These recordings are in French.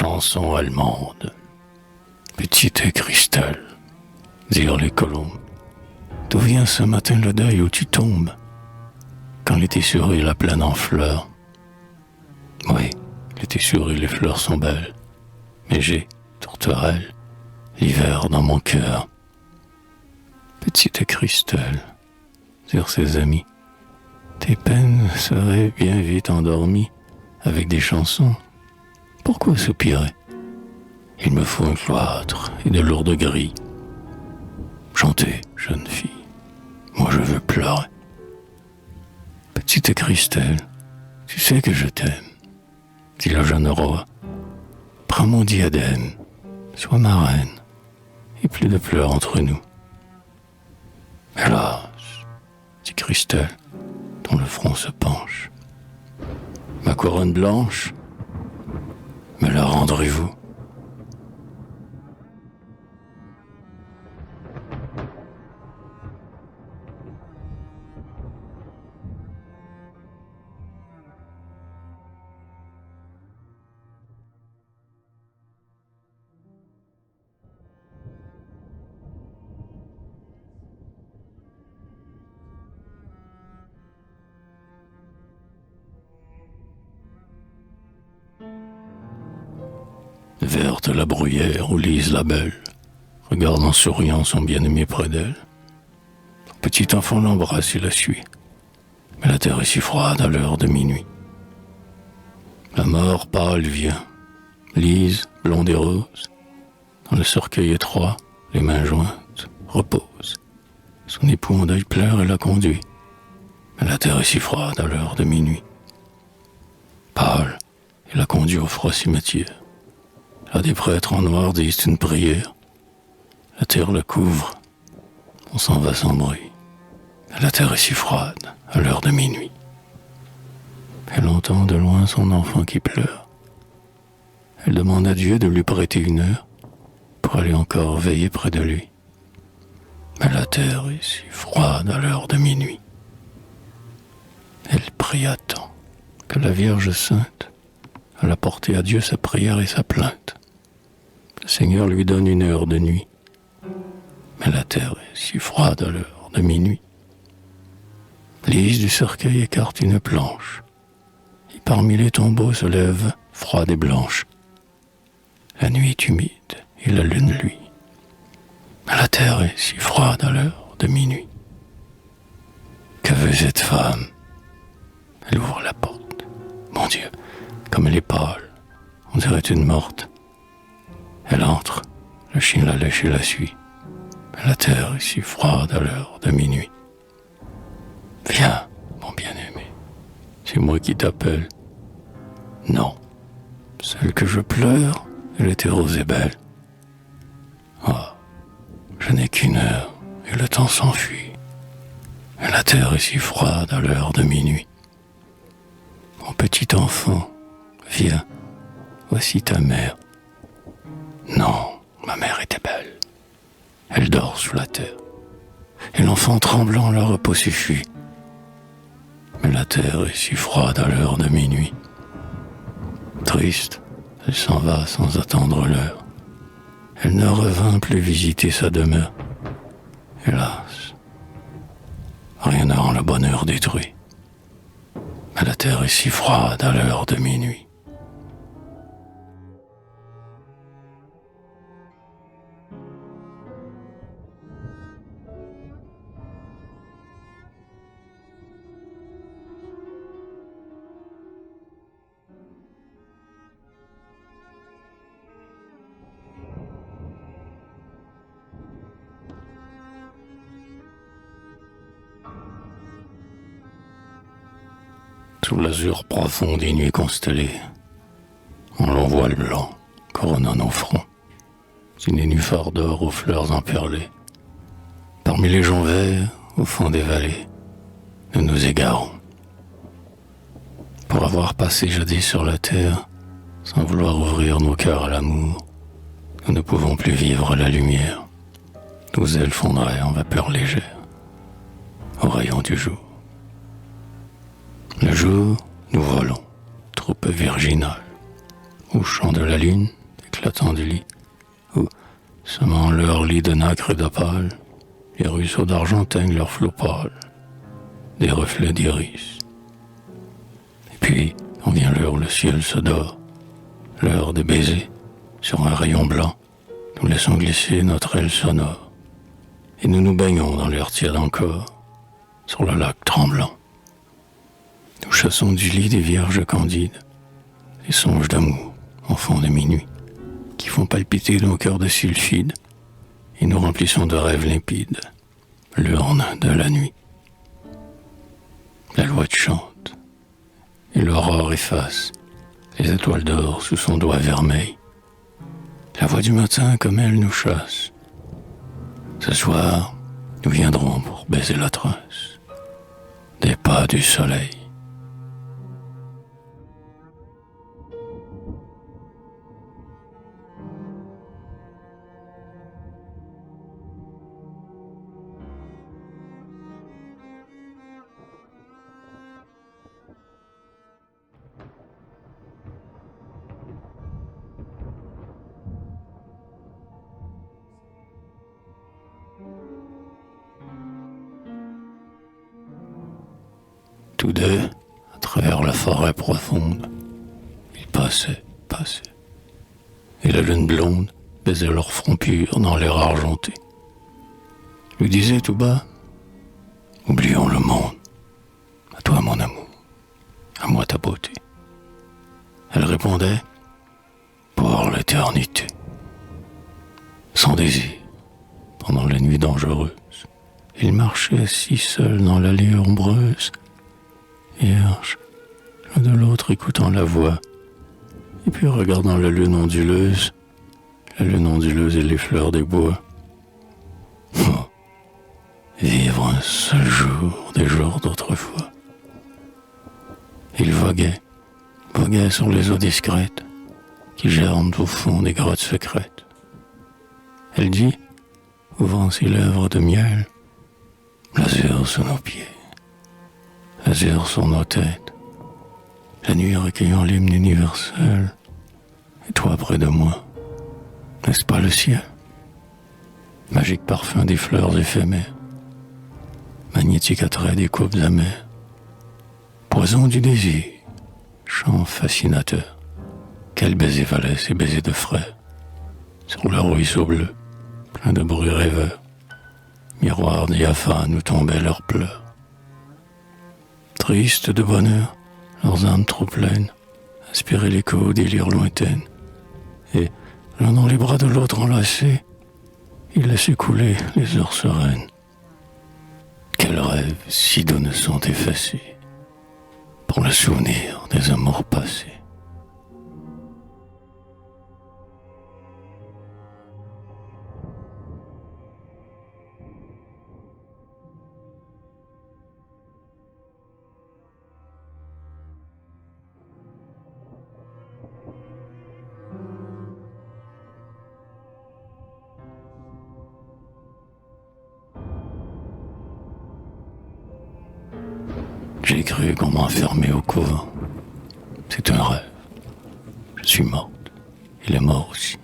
chanson allemande. Petite Christelle, dirent les colombes, d'où vient ce matin le deuil où tu tombes, quand l'été sourit la plaine en fleurs? Oui, l'été sourit les fleurs sont belles, mais j'ai, tourterelle, l'hiver dans mon cœur. Petite Christelle, dirent ses amis, tes peines seraient bien vite endormies avec des chansons. Pourquoi soupirer? Il me faut un cloître et de lourdes grilles. Chantez, jeune fille, moi je veux pleurer. Petite Christelle, tu sais que je t'aime, dit le jeune roi. Prends mon diadème, sois ma reine, et plus de pleurs entre nous. Hélas, dit Christelle, dont le front se penche, ma couronne blanche, me la rendrez-vous? Verte la bruyère où lise la belle, regarde en souriant son bien-aimé près d'elle. Son petit enfant l'embrasse et la suit, mais la terre est si froide à l'heure de minuit. La mort pâle vient, lise, blonde et rose, dans le cercueil étroit, les mains jointes, repose. Son époux en deuil pleure et la conduit, mais la terre est si froide à l'heure de minuit. Pâle, il la conduit au froid cimetière. Là, des prêtres en noir disent une prière. La terre le couvre, on s'en va sans bruit. La terre est si froide à l'heure de minuit. Elle entend de loin son enfant qui pleure. Elle demande à Dieu de lui prêter une heure pour aller encore veiller près de lui. Mais la terre est si froide à l'heure de minuit. Elle pria tant que la Vierge Sainte a porté à Dieu sa prière et sa plainte. Le Seigneur lui donne une heure de nuit, mais la terre est si froide à l'heure de minuit. Lise du cercueil écarte une planche, et parmi les tombeaux se lève froide et blanche. La nuit est humide et la lune luit, mais la terre est si froide à l'heure de minuit. Que veut cette femme? Elle ouvre la porte. Mon Dieu, comme elle est pâle, on dirait une morte. Elle entre, le chien la lèche et la suit, mais la terre est si froide à l'heure de minuit. Viens, mon bien-aimé, c'est moi qui t'appelle. Non, celle que je pleure, elle était rose et belle. Ah, je n'ai qu'une heure, et le temps s'enfuit, et la terre est si froide à l'heure de minuit. Mon petit enfant, viens, voici ta mère. Non, ma mère était belle. Elle dort sous la terre, et l'enfant tremblant le repos suffit. Mais la terre est si froide à l'heure de minuit. Triste, elle s'en va sans attendre l'heure. Elle ne revint plus visiter sa demeure. Hélas, rien ne rend le bonheur détruit. Mais la terre est si froide à l'heure de minuit. Sous l'azur profond des nuits constellées, en long voile blanc couronnant nos fronts, des nénuphars d'or aux fleurs emperlées. Parmi les joncs verts, au fond des vallées, nous nous égarons. Pour avoir passé jadis sur la terre, sans vouloir ouvrir nos cœurs à l'amour, nous ne pouvons plus vivre la lumière. Nos ailes fondraient en vapeur légère, aux rayons du jour. Le jour, nous volons, troupe virginale, au chant de la lune éclatant du lit, où, semant leur lit de nacre et d'opale, les ruisseaux d'argent teignent leurs flots pâles, des reflets d'iris. Et puis, on vient l'heure où le ciel se dort, l'heure des baisers, sur un rayon blanc, nous laissons glisser notre aile sonore, et nous nous baignons dans l'air tiède encore, sur le lac tremblant. Nous chassons du lit des vierges candides, les songes d'amour, enfants de minuit, qui font palpiter nos cœurs de sulfide, et nous remplissons de rêves limpides, l'urne de la nuit. L'alouette chante, et l'aurore efface les étoiles d'or sous son doigt vermeil. La voix du matin comme elle nous chasse. Ce soir, nous viendrons pour baiser la trace des pas du soleil. Tous deux, à travers la forêt profonde, ils passaient. Et la lune blonde baisait leur front pur dans l'air argenté. Lui disait tout bas, oublions le monde, à toi mon amour, à moi ta beauté. Elle répondait, pour l'éternité. Sans désir, pendant la nuit dangereuse, ils marchaient si seuls dans l'allée ombreuse, vierge, l'un de l'autre écoutant la voix, et puis regardant la lune onduleuse et les fleurs des bois. Oh, vivre un seul jour des jours d'autrefois. Ils voguaient sur les eaux discrètes qui germent au fond des grottes secrètes. Elle dit, ouvrant ses lèvres de miel, l'azur sous nos pieds, l'azur sur nos têtes, la nuit recueillant l'hymne universel, et toi près de moi, n'est-ce pas le ciel? Magique parfum des fleurs éphémères, magnétique attrait des coupes amères, poison du désir, chant fascinateur, quel baiser valait ces baisers de frères, sur le ruisseau bleu, plein de bruits rêveurs, miroir diaphane où tombaient leurs pleurs. Tristes de bonheur, leurs âmes trop pleines aspiraient l'écho des lyres lointaines, et l'un dans les bras de l'autre enlacés, ils laissaient couler les heures sereines. Quels rêves si doux ne sont effacés pour le souvenir des amours passés. J'ai cru qu'on m'enfermait au couvent. C'est un rêve. Je suis morte. Il est mort aussi.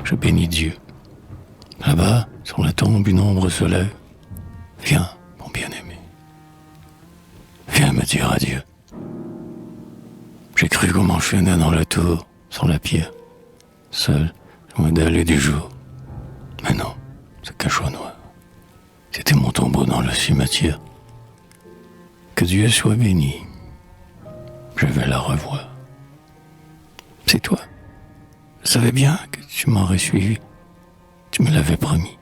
Je bénis Dieu. Là-bas, sur la tombe, une ombre se lève. Viens, mon bien-aimé. Viens me dire adieu. J'ai cru qu'on m'enchaînait dans la tour, sur la pierre, seul, loin d'elle et du jour. Mais non, ce cachot noir. C'était mon tombeau dans le cimetière. Que Dieu soit béni. Je vais la revoir. C'est toi. Je savais bien que tu m'aurais suivi. Tu me l'avais promis.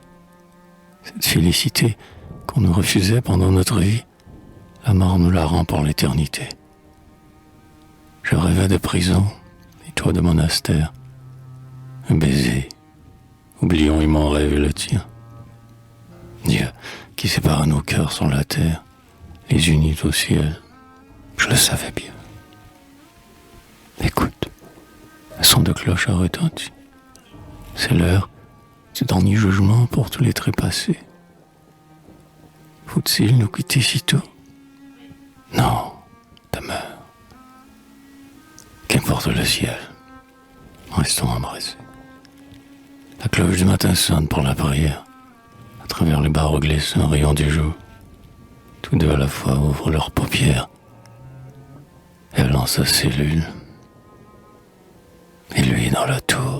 Cette félicité qu'on nous refusait pendant notre vie, la mort nous la rend pour l'éternité. Je rêvais de prison, et toi de monastère. Un baiser. Oublions et mon rêve et le tien. Dieu qui sépare nos cœurs sur la terre, les unit au ciel. Je le savais bien. Écoute, un son de cloche a retenti. C'est l'heure du dernier jugement pour tous les trépassés. Faut-il nous quitter si tôt? Non, demeure. Qu'importe porte le ciel. Restons embrassés. La cloche du matin sonne pour la prière. À travers les barreaux glissants rayons du jour, tous deux à la fois ouvrent leurs paupières. Elle dans sa cellule, et lui dans la tour.